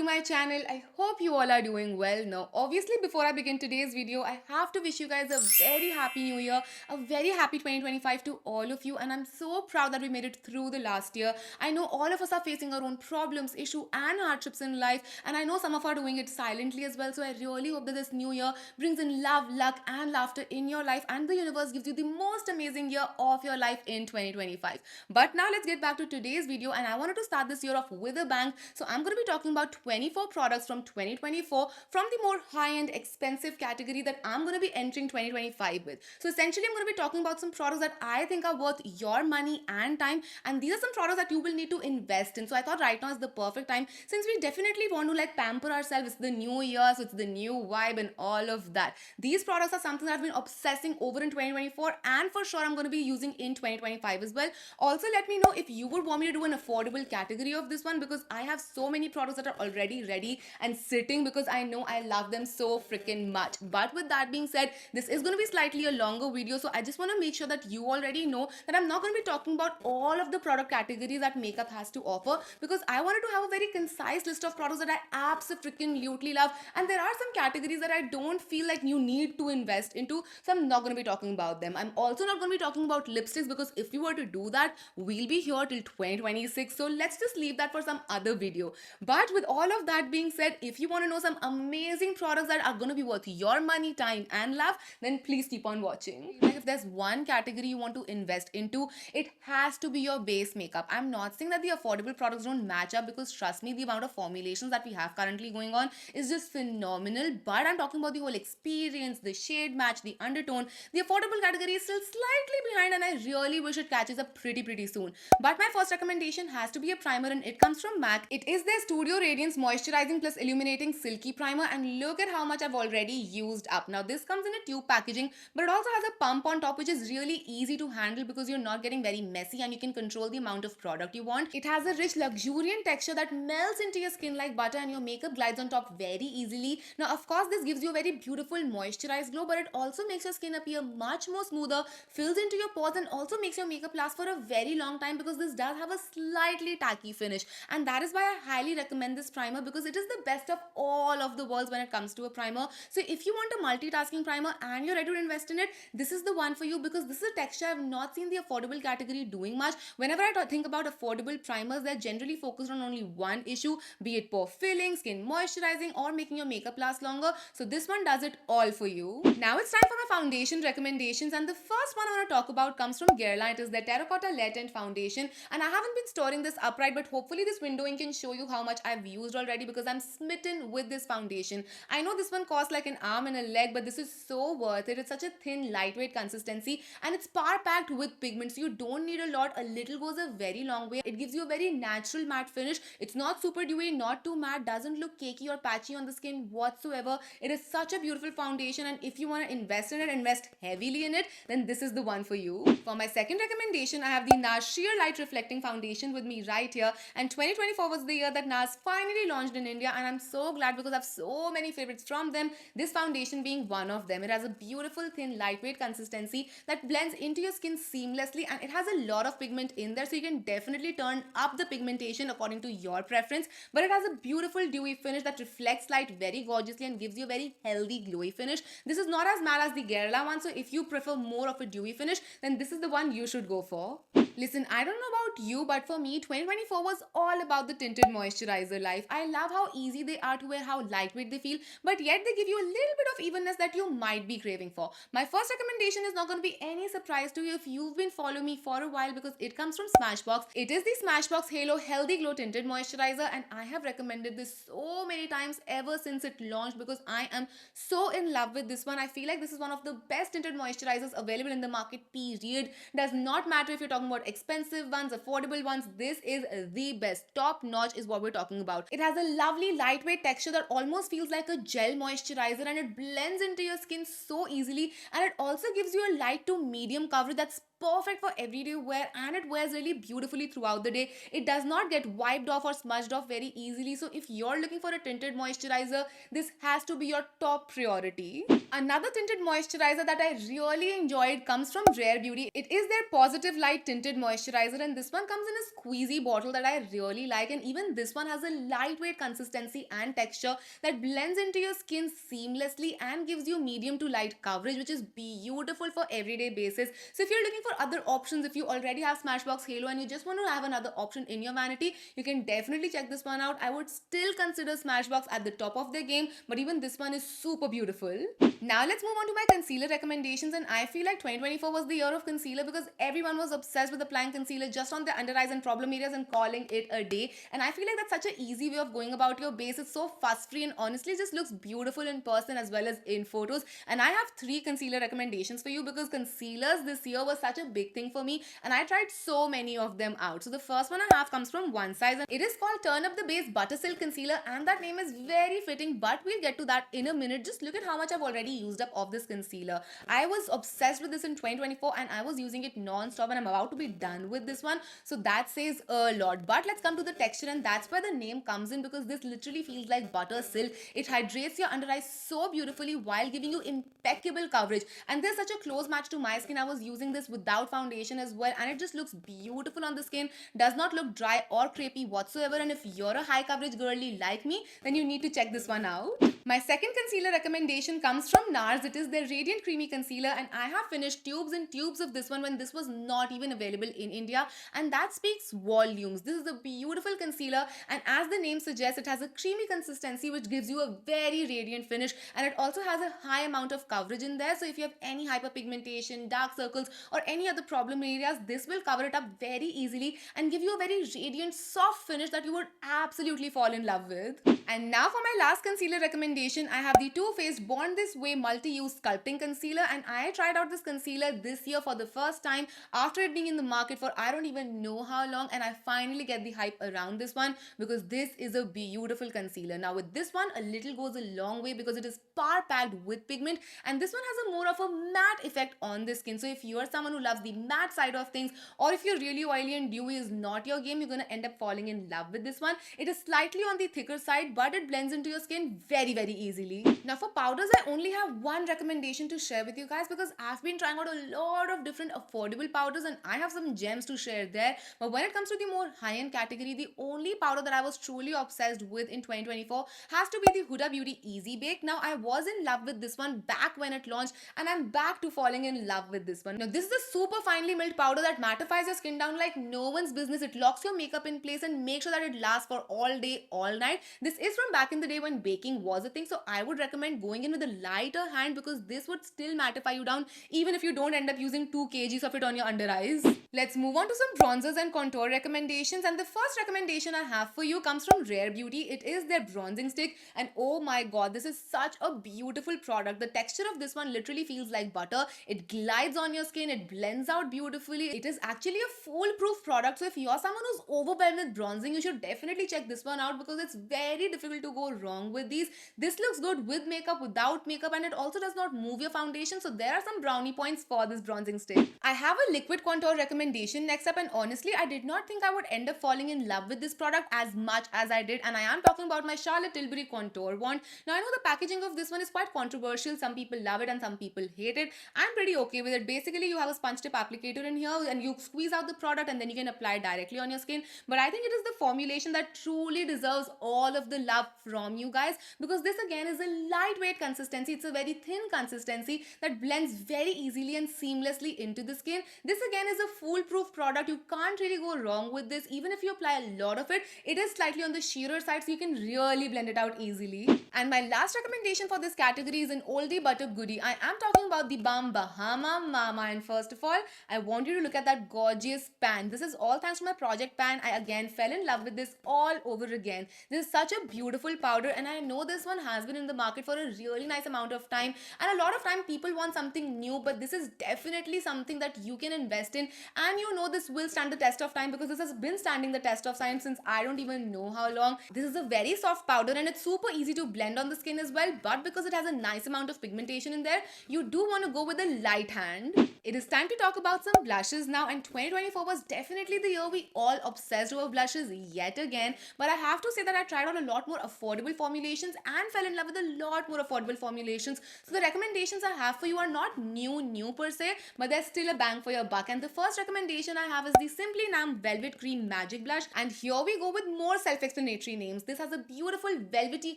to my channel. I hope you all are doing well. Now, obviously, before I begin today's video, I have to wish you guys a very happy new year, a very happy 2025 to all of you. And I'm so proud that we made it through the last year. I know all of us are facing our own problems, issue, and hardships in life. And I know some of us are doing it silently as well. So I really hope that this new year brings in love, luck, and laughter in your life. And the universe gives you the most amazing year of your life in 2025. But now let's get back to today's video. And I wanted to start this year off with a bang. So I'm going to be talking about 24 products from 2024 from the more high-end expensive category that I'm going to be entering 2025 with. So essentially I'm going to be talking about some products that I think are worth your money and time, and these are some products that you will need to invest in. So I thought right now is the perfect time, since we definitely want to like pamper ourselves. It's the new year, so it's the new vibe and all of that. These products are something that I've been obsessing over in 2024, and for sure I'm going to be using in 2025 as well. Also, let me know if you would want me to do an affordable category of this one, because I have so many products that are already ready and sitting because I know I love them so freaking much. But with that being said, this is going to be slightly a longer video, so I just want to make sure that you already know that I'm not going to be talking about all of the product categories that makeup has to offer, because I wanted to have a very concise list of products that I absolutely love, and there are some categories that I don't feel like you need to invest into, so I'm not going to be talking about them. I'm also not going to be talking about lipsticks, because if we were to do that, we'll be here till 2026, so let's just leave that for some other video. But with all of that being said, if you want to know some amazing products that are going to be worth your money, time, and love, then please keep on watching. Like, if there's one category you want to invest into, it has to be your base makeup. I'm not saying that the affordable products don't match up, because trust me, the amount of formulations that we have currently going on is just phenomenal. But I'm talking about the whole experience, the shade match, the undertone. The affordable category is still slightly behind, and I really wish it catches up pretty soon. But my first recommendation has to be a primer, and it comes from M.A.C. It is their Studio Radiance Moisturizing plus Illuminating Silky Primer, and look at how much I've already used up. Now this comes in a tube packaging, but it also has a pump on top, which is really easy to handle because you're not getting very messy and you can control the amount of product you want. It has a rich luxuriant texture that melts into your skin like butter, and your makeup glides on top very easily. Now of course this gives you a very beautiful moisturized glow, but it also makes your skin appear much more smoother, fills into your pores, and also makes your makeup last for a very long time, because this does have a slightly tacky finish. And that is why I highly recommend this primer, because it is the best of all of the worlds when it comes to a primer. So if you want a multitasking primer and you're ready to invest in it, this is the one for you, because this is a texture I've not seen the affordable category doing much. Whenever I think about affordable primers, they're generally focused on only one issue, be it pore filling, skin moisturizing, or making your makeup last longer. So this one does it all for you. Now it's time for my foundation recommendations, and the first one I want to talk about comes from Guerlain. It is their Terracotta Latent Foundation, and I haven't been storing this upright, but hopefully this windowing can show you how much I've used already, because I'm smitten with this foundation. I know this one costs like an arm and a leg, but this is so worth it. It's such a thin, lightweight consistency, and it's power packed with pigments. So you don't need a lot. A little goes a very long way. It gives you a very natural matte finish. It's not super dewy, not too matte, doesn't look cakey or patchy on the skin whatsoever. It is such a beautiful foundation, and if you want to invest in it, invest heavily in it, then this is the one for you. For my second recommendation, I have the NARS Sheer Light Reflecting Foundation with me right here, and 2024 was the year that NARS finally launched in India, and I'm so glad because I have so many favorites from them, this foundation being one of them. It has a beautiful, thin, lightweight consistency that blends into your skin seamlessly, and it has a lot of pigment in there, so you can definitely turn up the pigmentation according to your preference. But it has a beautiful dewy finish that reflects light very gorgeously and gives you a very healthy glowy finish. This is not as matte as the Guerlain one, so if you prefer more of a dewy finish, then this is the one you should go for. Listen, I don't know about you, but for me, 2024 was all about the tinted moisturizer life. I love how easy they are to wear, how lightweight they feel, but yet they give you a little bit of evenness that you might be craving for. My first recommendation is not going to be any surprise to you if you've been following me for a while, because it comes from Smashbox. It is the Smashbox Halo Healthy Glow Tinted Moisturizer, and I have recommended this so many times ever since it launched, because I am so in love with this one. I feel like this is one of the best tinted moisturizers available in the market, period. Does not matter if you're talking about expensive ones, affordable ones, this is the best. Top notch is what we're talking about. It has a lovely lightweight texture that almost feels like a gel moisturizer, and it blends into your skin so easily, and it also gives you a light to medium coverage that's perfect for everyday wear and it wears really beautifully throughout the day. It does not get wiped off or smudged off very easily. So if you're looking for a tinted moisturizer, this has to be your top priority. Another tinted moisturizer that I really enjoyed comes from Rare Beauty. It is their Positive Light Tinted Moisturizer, and this one comes in a squeezy bottle that I really like. And even this one has a lightweight consistency and texture that blends into your skin seamlessly and gives you medium to light coverage, which is beautiful for everyday basis. So if you're looking for other options, if you already have Smashbox Halo and you just want to have another option in your vanity, you can definitely check this one out. I would still consider Smashbox at the top of their game, but even this one is super beautiful. Now let's move on to my concealer recommendations, and I feel like 2024 was the year of concealer because everyone was obsessed with applying concealer just on their under eyes and problem areas and calling it a day. And I feel like that's such an easy way of going about your base. It's so fuss free and honestly just looks beautiful in person as well as in photos. And I have 3 concealer recommendations for you because concealers this year was such a big thing for me and I tried so many of them out. So the first one I have comes from One Size and it is called Turn Up the Base Butter Silk Concealer, and that name is very fitting, but we'll get to that in a minute. Just look at how much I've already used up of this concealer. I was obsessed with this in 2024 and I was using it non-stop and I'm about to be done with this one. So that says a lot. But let's come to the texture, and that's where the name comes in because this literally feels like butter silk. It hydrates your under eyes so beautifully while giving you impeccable coverage. And there's such a close match to my skin. I was using this without foundation as well and it just looks beautiful on the skin. Does not look dry or crepey whatsoever. And if you're a high coverage girly like me, then you need to check this one out. My second concealer recommendation comes from NARS. It is their Radiant Creamy Concealer and I have finished tubes and tubes of this one when this was not even available in India, and that speaks volumes. This is a beautiful concealer and as the name suggests, it has a creamy consistency which gives you a very radiant finish, and it also has a high amount of coverage in there. So if you have any hyperpigmentation, dark circles or any other problem areas, this will cover it up very easily and give you a very radiant soft finish that you would absolutely fall in love with. And now for my last concealer recommendation, I have the Too Faced Born This Way Multi-Use Sculpting Concealer, and I tried out this concealer this year for the first time after it being in the market for I don't even know how long, and I finally get the hype around this one because this is a beautiful concealer. Now with this one, a little goes a long way because it is power packed with pigment, and this one has a more of a matte effect on the skin. So if you are someone who loves the matte side of things, or if you're really oily and dewy is not your game, you're gonna end up falling in love with this one. It is slightly on the thicker side, but it blends into your skin very easily. Now for powders, I only have one recommendation to share with you guys because I've been trying out a lot of different affordable powders and I have some gems to share there. But when it comes to the more high-end category, the only powder that I was truly obsessed with in 2024 has to be the Huda Beauty Easy Bake. Now I was in love with this one back when it launched and I'm back to falling in love with this one. Now this is a super finely milled powder that mattifies your skin down like no one's business. It locks your makeup in place and makes sure that it lasts for all day, all night. This is from back in the day when baking was a thing, so I would recommend going in with a lighter hand because this would still mattify you down even if you don't end up using 2 kgs of it on your under eyes. Let's move on to some bronzers and contour recommendations, and the first recommendation I have for you comes from Rare Beauty. It is their bronzing stick, and oh my god, this is such a beautiful product. The texture of this one literally feels like butter. It glides on your skin, it blends out beautifully. It is actually a foolproof product, so if you're someone who's overwhelmed with bronzing, you should definitely check this one out because it's very difficult to go wrong with these. This looks good with makeup, without makeup, and it also does not move your foundation, so there are some brownie points for this bronzing stick. I have a liquid contour recommendation next up, and honestly I did not think I would end up falling in love with this product as much as I did, and I am talking about my Charlotte Tilbury contour wand. Now I know the packaging of this one is quite controversial. Some people love it and some people hate it. I'm pretty okay with it. Basically you have a sponge tip applicator in here and you squeeze out the product and then you can apply it directly on your skin, but I think it is the formulation that truly deserves all of the love from you guys because this again is a lightweight consistency. It's a very thin consistency that blends very easily and seamlessly into the skin. This again is a foolproof product. You can't really go wrong with this. Even if you apply a lot of it, it is slightly on the sheerer side, so you can really blend it out easily. And my last recommendation for this category is an oldie but a goodie. I am talking about the balm Bahama Mama, and first of all, I want you to look at that gorgeous pan. This is all thanks to my project pan. I again fell in love with this all over again. This is such a beautiful powder, and I know this one has been in the market for a really nice amount of time, and a lot of time people want something new, but this is definitely something that you can invest in, and you know this will stand the test of time because this has been standing the test of time since I don't even know how long. This is a very soft powder and it's super easy to blend on the skin as well, but because it has a nice amount of pigmentation in there, you do want to go with a light hand. It is time to talk about some blushes now, and 2024 was definitely the year we all obsessed over blushes yet again. But I have to say that I tried out a lot more affordable formulations and fell in love with a lot more affordable formulations. So the recommendations I have for you are not new per se, but they're still a bang for your buck. And the first recommendation I have is the Simply Nam Velvet Cream Magic Blush. And here we go with more self-explanatory names. This has a beautiful velvety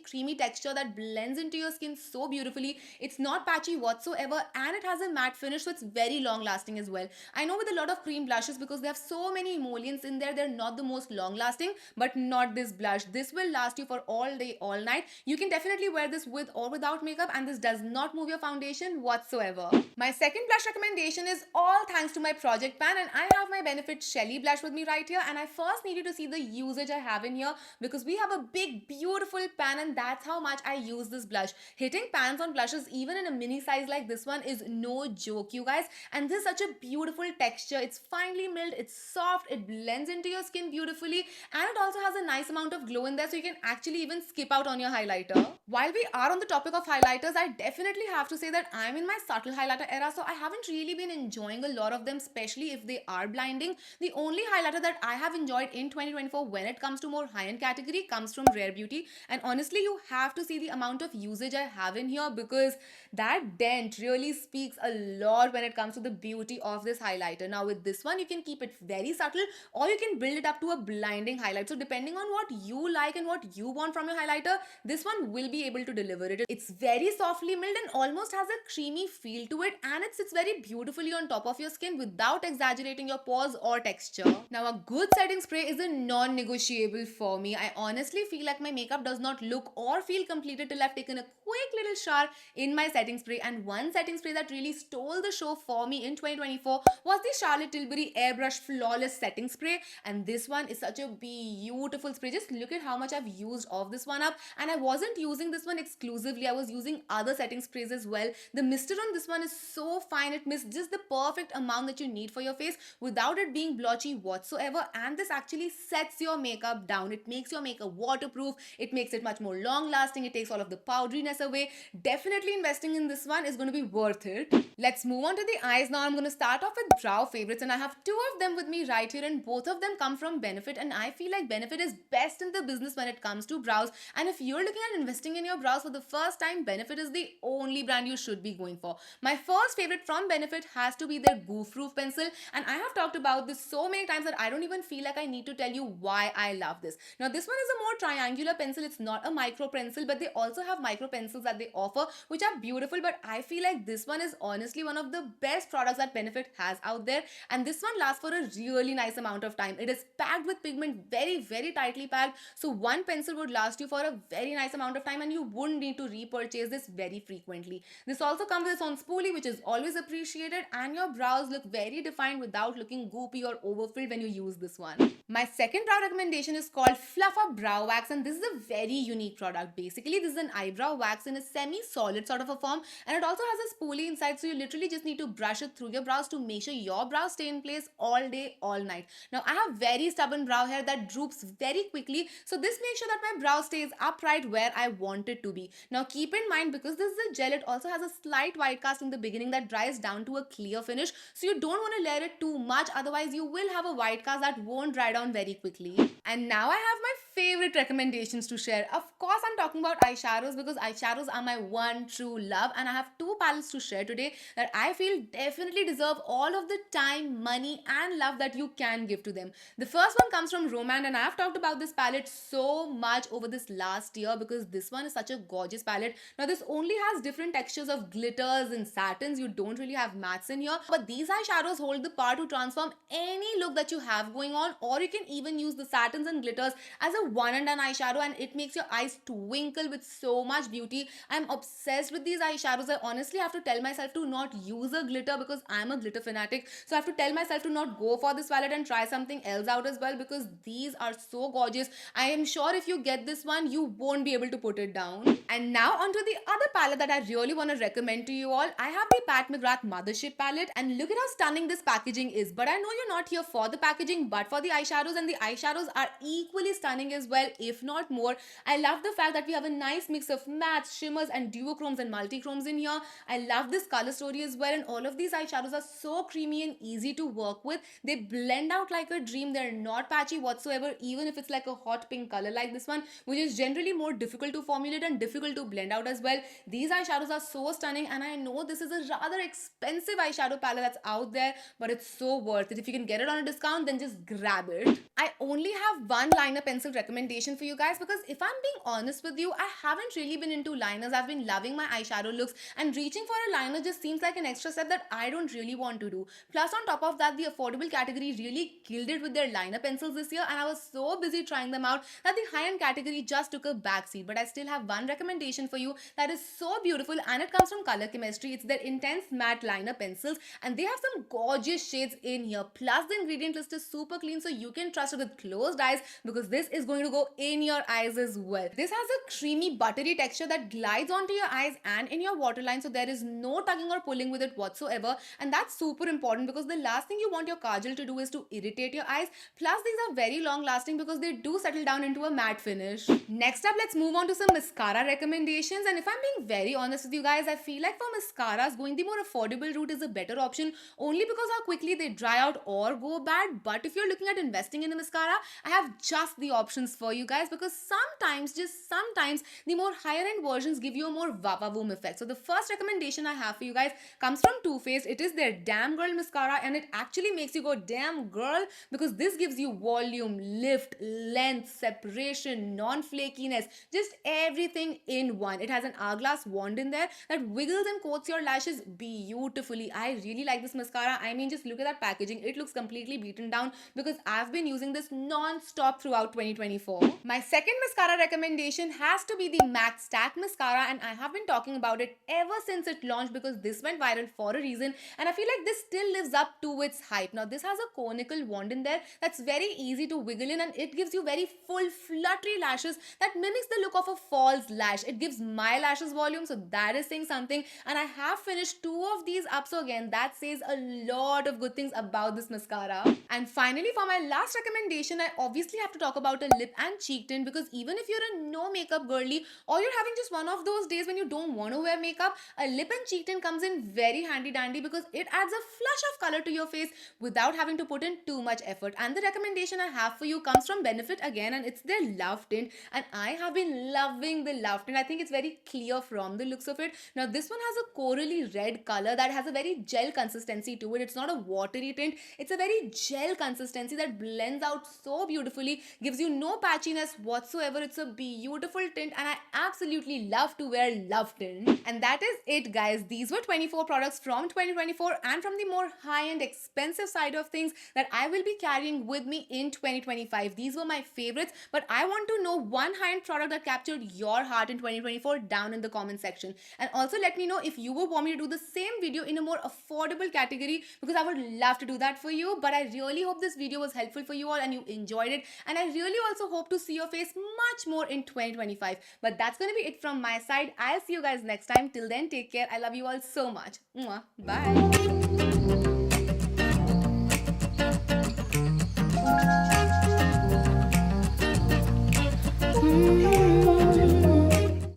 creamy texture that blends into your skin so beautifully. It's not patchy whatsoever, and it has a matte finish, so it's very long lasting as well. I know with a lot of cream blushes, because they have so many emollients in there, they're not the most long lasting, but not this blush. This will last you for all day, all night. You can definitely wear this with or without makeup, and this does not move your foundation whatsoever. My second blush recommendation is all thanks to my project pan, and I have my Benefit Shellie blush with me right here. And I first need you to see the usage I have in here, because we have a big beautiful pan, and that's how much I use this blush. Hitting pans on blushes even in a mini size like this one is no joke, you guys. And this is such a beautiful texture. It's finely milled, it's soft, it blends into your skin beautifully, and it also has a nice amount of glow in there, so you can actually even skip out on your highlighter. While we are on the topic of highlighters, I definitely have to say that I'm in my subtle highlighter era, so I haven't really been enjoying a lot of them, especially if they are blinding. The only highlighter that I have enjoyed in 2024 when it comes to more high-end category comes from Rare Beauty. And honestly, you have to see the amount of usage I have in here, because that dent really speaks a lot when it comes to the beauty of this highlighter. Now with this one, you can keep it very subtle, or you can build it up to a blinding highlight. So depending on what you like and what you want from your highlighter, this one will be able to deliver it. It's very softly milled and almost has a creamy feel to it, and it sits very beautifully on top of your skin without exaggerating your pores or texture. Now a good setting spray is a non-negotiable for me. I honestly feel like my makeup does not look or feel completed till I've taken a quick little shower in my setting spray. And one setting spray that really stole the show for me in 2024 was the Charlotte Tilbury Airbrush Flawless Setting Spray. And this one is such a beautiful spray. Just look at how much I've used of this one up. And I wasn't using this one exclusively, I was using other setting sprays as well. The mister on this one is so fine. It mist just the perfect amount that you need for your face without it being blotchy whatsoever. And this actually sets your makeup down. It makes your makeup waterproof. It makes it much more long lasting. It takes all of the powderiness away. Definitely investing in this one is going to be worth it. Let's move on to the eyes now. I'm going to start off with brow favorites, and I have two of them with me right here, and both of them come from Benefit. And I feel like Benefit is best in the business when it comes to brows. And if you're looking at investing in your brows for the first time, Benefit is the only brand you should be going for. My first favorite from Benefit has to be their Goof Roof pencil, and I have talked about this so many times that I don't even feel like I need to tell you why I love this. Now this one is a more triangular pencil. It's not a micro pencil, but they also have micro pencils that they offer, which are beautiful. But I feel like this one is honestly one of the best products that Benefit has out there, and this one lasts for a really nice amount of time. It is packed with pigment, very tightly packed, so one pencil would last you for a very nice amount of time, and you wouldn't need to repurchase this very frequently. This also comes with its own spoolie, which is always appreciated, and your brows look very defined without looking goopy or overfilled when you use this one. My second brow recommendation is called Fluff Up Brow Wax, and this is a very unique product. Basically, this is an eyebrow wax in a semi-solid sort of a form, and it also has a spoolie inside, so you literally just need to brush it through your brows to make sure your brows stay in place all day, all night. Now, I have very stubborn brow hair that droops very quickly, so this makes sure that my brow stays upright where I want it to be. Now, keep in mind, because this is a gel, it also has a slight white cast in the beginning that dries down to a clear finish, so you don't want to layer it too much, otherwise you will have a white cast that won't dry down very quickly. And now I have my favorite recommendations to share. Of course, I'm talking about eyeshadows, because eyeshadows are my one true love, and I have two palettes to share today that I feel definitely deserve all of the time, money, and love that you can give to them. The first one comes from Romand, and I have talked about this palette so much over this last year, because this one is such a gorgeous palette. Now, this only has different textures of glitters and satins. You don't really have mattes in here, but these eyeshadows hold the power to transform any look that you have going on, or you can even use the satins and glitters as a one and done eyeshadow, and it makes your eyes twinkle with so much beauty. I'm obsessed with these eyeshadows. I honestly have to tell myself to not use a glitter, because I'm a glitter fanatic, so I have to tell myself to not go for this palette and try something else out as well, because these are so gorgeous. I am sure if you get this one, you won't be able to put it down. And now onto the other palette that I really want to recommend to you all. I have the Pat McGrath Mothership palette, and look at how stunning this packaging is. But I know you're not here for the packaging but for the eyeshadows, and the eyeshadows are are equally stunning as well, if not more. I love the fact that we have a nice mix of mattes, shimmers, and duochromes and multichromes in here. I love this color story as well, and all of these eyeshadows are so creamy and easy to work with. They blend out like a dream. They're not patchy whatsoever, even if it's like a hot pink color like this one, which is generally more difficult to formulate and difficult to blend out as well. These eyeshadows are so stunning, and I know this is a rather expensive eyeshadow palette that's out there, but it's so worth it. If you can get it on a discount, then just grab it. I only have one liner pencil recommendation for you guys, because if I'm being honest with you, I haven't really been into liners. I've been loving my eyeshadow looks, and reaching for a liner just seems like an extra step that I don't really want to do. Plus, on top of that, the affordable category really killed it with their liner pencils this year, and I was so busy trying them out that the high-end category just took a backseat. But I still have one recommendation for you that is so beautiful, and it comes from Color Chemistry. It's their Intense Matte Liner Pencils, and they have some gorgeous shades in here. Plus, the ingredient list is super clean, so you can trust it with closed eyes, because this is going to go in your eyes as well. This has a creamy, buttery texture that glides onto your eyes and in your waterline, so there is no tugging or pulling with it whatsoever, and that's super important, because the last thing you want your kajal to do is to irritate your eyes. Plus, these are very long lasting because they do settle down into a matte finish. Next up, let's move on to some mascara recommendations, and if I'm being very honest with you guys, I feel like for mascaras, going the more affordable route is a better option, only because how quickly they dry out or go bad. But if you're looking at investing in a mascara, I have just the options for you guys, because sometimes, just sometimes, the more higher end versions give you a more vava-voom effect. So the first recommendation I have for you guys comes from Too Faced. It is their Damn Girl mascara, and it actually makes you go damn girl, because this gives you volume, lift, length, separation, non-flakiness, just everything in one. It has an hourglass wand in there that wiggles and coats your lashes beautifully. I really like this mascara. I mean, just look at that packaging. It looks completely beaten down, because I've been using this non-stop throughout 2024. My second mascara recommendation has to be the MAC Stack mascara, and I have been talking about it ever since it launched, because this went viral for a reason, and I feel like this still lives up to its hype. Now, this has a conical wand in there that's very easy to wiggle in, and it gives you very full fluttery lashes that mimics the look of a false lash. It gives my lashes volume, so that is saying something, and I have finished 2 of these up, so again, that says a lot of good things about this mascara. And finally, for my last recommendation, I obviously have to talk about a lip and cheek tint, because even if you're a no makeup girly, or you're having just one of those days when you don't want to wear makeup, a lip and cheek tint comes in very handy dandy, because it adds a flush of color to your face without having to put in too much effort. And the recommendation I have for you comes from Benefit again, and it's their Love Tint, and I have been loving the Love Tint. I think it's very clear from the looks of it. Now, this one has a corally red color that has a very gel consistency to it. It's not a watery tint, it's a very gel consistency that blends out so beautifully, gives you no patchiness whatsoever. It's a beautiful tint, and I absolutely love to wear Love Tint. And that is it, guys. These were 24 products from 2024, and from the more high-end expensive side of things that I will be carrying with me in 2025. These were my favorites, but I want to know one high-end product that captured your heart in 2024 down in the comment section. And also let me know if you would want me to do the same video in a more affordable category, because I would love to do that for you. But I really hope this video was helpful for you all and you enjoyed it, and I really also hope to see your face much more in 2025. But that's gonna be it from my side. I'll see you guys next time. Till then, take care. I love you all so much. Mwah. Bye.